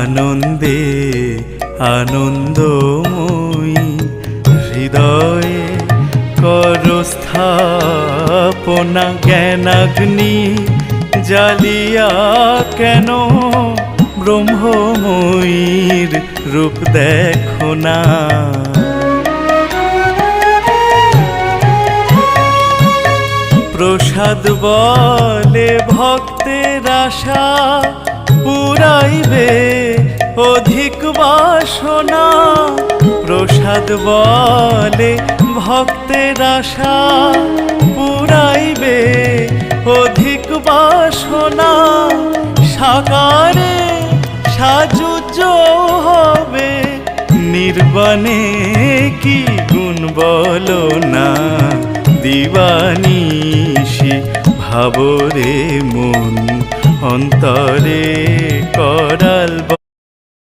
আনন্দে আনন্দময়ী হৃদয়ে করো স্থাপনা জ্ঞানাগ্নি জ্বালিয়া কেন ব্রহ্মময়ীর রূপ দেখো না। প্রসাদ বলে ভক্তের আশা পুরাইবে অধিক বাসনা। প্রসাদ বলে ভক্তের আশা পুরাইবে অধিক বাসনা। সাকারে সাজুজ্য হবে নির্বাণে কি গুণ বলো না। দিবানিশি ভাবরে মন অন্তরে করাল